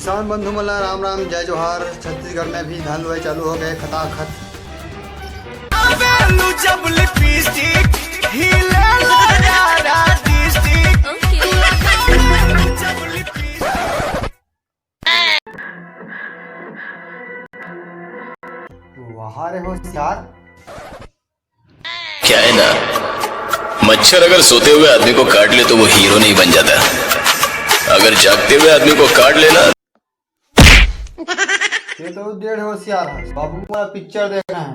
किसान बंधु मला राम राम जय जोहार। छत्तीसगढ़ में भी धान लुआई चालू हो गए खताखत। वहाँ रे होशियार। क्या है ना, मच्छर अगर सोते हुए आदमी को काट ले तो वो हीरो नहीं बन जाता, अगर जागते हुए आदमी को काट लेना। ये तो डेढ़ होशियार है। बाबू का पिक्चर देखना है,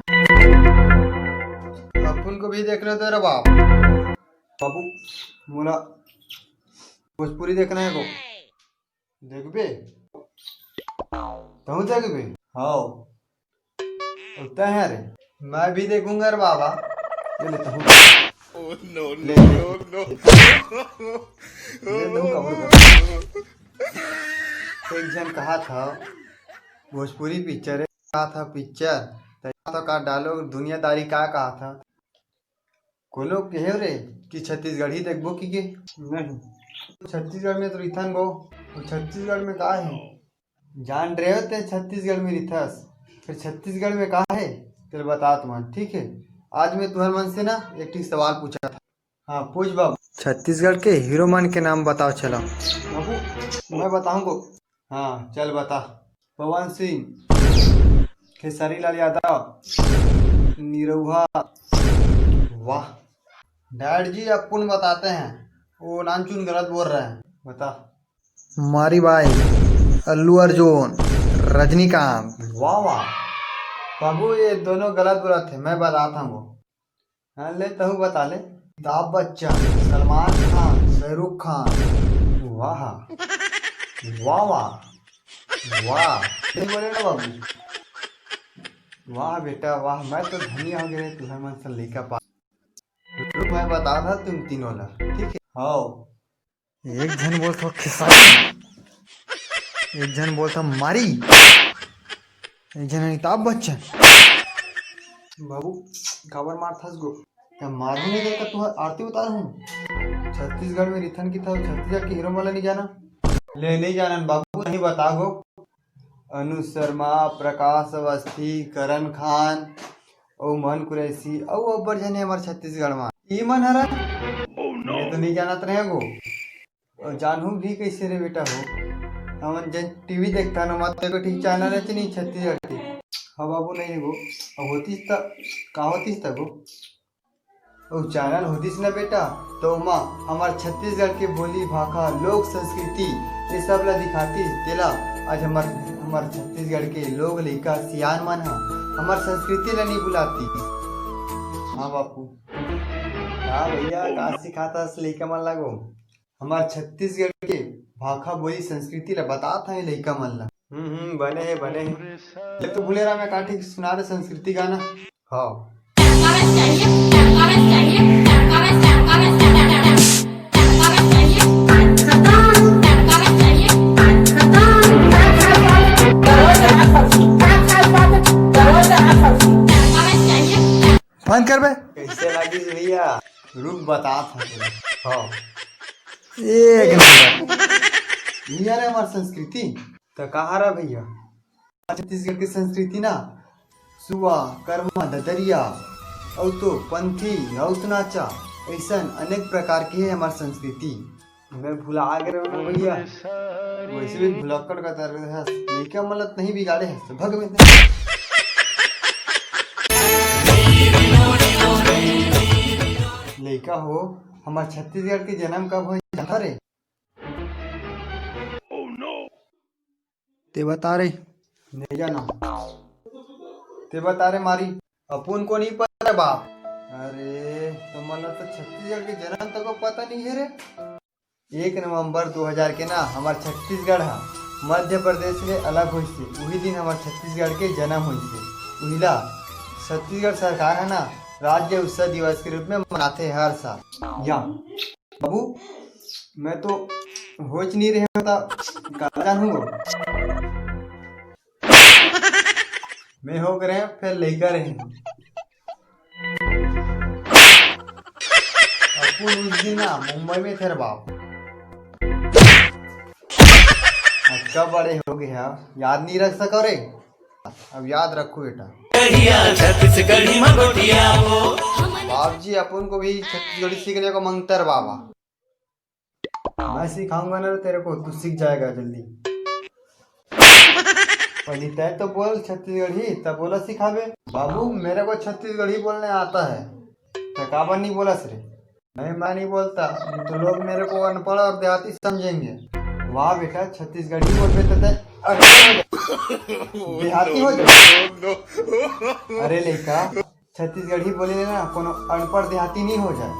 अपन को भी देखना तो रे बाप। बाबू मोला भोजपुरी देखना है को देखबे तू देखबे। हाँ उतना है रे, मैं भी देखूंगा रे बाबा। ये लेता हूँ एक जन कहा था भोजपुरी पिक्चर है, कहा था पिक्चर तो का डायलॉग दुनियादारी का कहा था। कोई लोग कहे रे कि छत्तीसगढ़ ही देखबो की के नहीं। छत्तीसगढ़ में तो रिथन गो, छत्तीसगढ़ में का है जान रहे होते। छत्तीसगढ़ में रिथस फिर छत्तीसगढ़ में का है तेरे बता तुम। ठीक है, आज मैं तुम्हारे मन से ना एक ठीक सवाल पूछा था। हाँ पूछ बाबू। छत्तीसगढ़ के हीरो मन के नाम बताओ। चलो बाबू मैं बताऊंगा। हाँ चल बता। पवन सिंह, खेसारी लाल यादव, निरहुआ। वाह डैड जी अपन बताते हैं, वो नामचुन गलत बोल रहे हैं। बता। मारी बाई, अल्लू अर्जुन, रजनीकांत। वाह वाह बाबू ये दोनों गलत बोलत थे, मैं बताता हूँ। हाँ ले तू बता ले। अमिताभ बच्चन, सलमान खान, शाहरुख खान। वाह वाह वाह वाह नहीं बोले ना बाबू। वाह बेटा वाह, मैं तो धनिया हो गए तुम्हारे मन से लेकर पा। मैं बता था तुम तीनों ला। ठीक है। हाँ एक जन बोलता खिसारी, एक जन बोलता मारी, एक जन अमिताभ बच्चन। बाबू खबर मार थस गो क्या मारू नहीं देखा तू आरती उतार हूँ। छत्तीसगढ़ में रिथन की था, छत्तीसगढ़ के हीरो वाला नहीं जाना ले नहीं जाना बाबू। नहीं बता गो। अनु शर्मा, प्रकाश अवस्थी, करण खान और मोहन कुरैशी और अब्बर जने हमारे छत्तीसगढ़ में ई मन हरा। मैं तो नहीं जानत रहे गो और जानू भी कैसे रे बेटा हो। हम जन टीवी देखता ना मत को ठीक चैनल है नहीं छत्तीसगढ़ की। हाँ बाबू नहीं गो होतीस त का होतीस त गो और चैनल होतीस ना बेटा तो माँ हमार छत्तीसगढ़ के बोली भाषा लोक संस्कृति ये सब ला दिखाती तेला। आज हमार छत्तीसगढ़ के लोग लड़का सियान मन है हमार संस्कृति ला नहीं बुलाती। हाँ बापू हाँ भैया का सिखाता लड़का मन लागो हमार छत्तीसगढ़ के भाषा बोली संस्कृति ला बताता है लड़का मन ला। बने है ये तो भूले रहा मैं काठी सुना रहे संस्कृति गाना। हाँ बंद कर बे। कैसे लगी भैया रुक बता था। हाँ एक नंबर यार हमारी संस्कृति तो कहा रहा भैया। छत्तीसगढ़ की संस्कृति ना सुआ कर्मा ददरिया और तो पंथी और तो नाचा ऐसा अनेक प्रकार की है हमारी संस्कृति। मैं भुला गए भैया वैसे भी भुलक्कड़ का तरह है लेकिन मतलब नहीं बिगाड़े है भग में। लड़का हो हमारे छत्तीसगढ़ के जन्म कब हो जाता रे ते बता रे। नहीं जाना ते बता रे मारी अपन को नहीं पता बाप। अरे तो मतलब तो छत्तीसगढ़ के जन्म तक को पता नहीं है रे। 1 नवंबर 2000 के ना हमारे छत्तीसगढ़ है मध्य प्रदेश में अलग हुई से वही दिन हमारे छत्तीसगढ़ के जन्म हुई से वहीला छत्तीसगढ़ सरकार है ना राज्य उत्सव दिवस के रूप में मनाते हैं हर साल। या बाबू मैं तो होच नहीं रहे होता जानू मैं हो गए फिर लेकर रहे अपन उस दिन ना मुंबई में थे बाप। आज कब बड़े हो गए आप, याद नहीं रख सको रे। अब याद रखो बेटा। बाप जी अपन को भी छत्तीसगढ़ी सीखने को मांगता है बाबा। मैं सिखाऊंगा ना तेरे को, तू सीख जाएगा जल्दी। पहले तय तो बोल छत्तीसगढ़ी, तब बोला सिखावे। बाबू मेरे को छत्तीसगढ़ी बोलने आता है, थकावन नहीं बोला सर। नहीं मैं नहीं बोलता, तो लोग मेरे को अनपढ़ और देहाती समझेंगे। वाह बेटा छत्तीसगढ़ी बोल रहे देहाती हो जाए। अरे लेका छत्तीसगढ़ी बोले ना कोनो अनपढ़ देहाती नहीं हो जाए।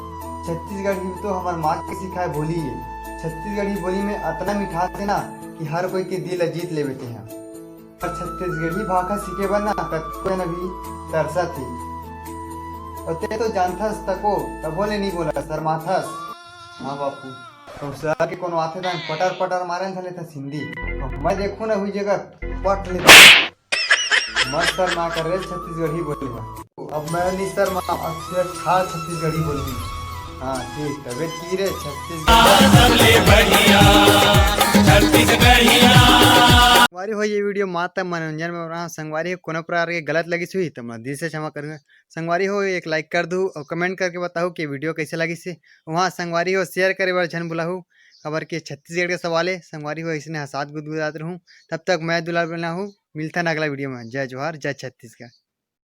छत्तीसगढ़ी तो हमारे माँ के सिखाए बोली है। छत्तीसगढ़ी बोली में इतना मिठास है ना कि हर कोई के दिल जीत ले बेटे हैं। और छत्तीसगढ़ी भाषा सीखे बना कोई न भी तरसा थी। और ते तो जानथस तको तब बोले नहीं बोला शर्माथस। हाँ बापू तो सर के कोनो आते था पटर पटर मारे था लेता सिंधी। मैं देखू ना हुई जगह पट लेता मत सर ना कर रहे छत्तीसगढ़ी बोलेगा। अब मैं नहीं सर अक्षर छा छत्तीसगढ़ी बोली। हाँ ठीक तबियत की रे संगवारी हो ये वीडियो मात्र मनोरंजन में बना। संगवारी हो कोनो प्रकार के गलत लगी हुई तो मैं दिल से क्षमा करूँगा। संगवारी हो एक लाइक कर दूँ और कमेंट करके बताओ कि वीडियो कैसे लगी से। वहाँ संगवारी हो शेयर करे बार झन बुलाऊँ खबर के छत्तीसगढ़ के सवाल है। संगवारी हो इसने हसात गुदगुदाते रहूँ। तब तक मैं दुलाल बना हूँ। मिलता है अगला वीडियो में। जय जोहार जय छत्तीसगढ़।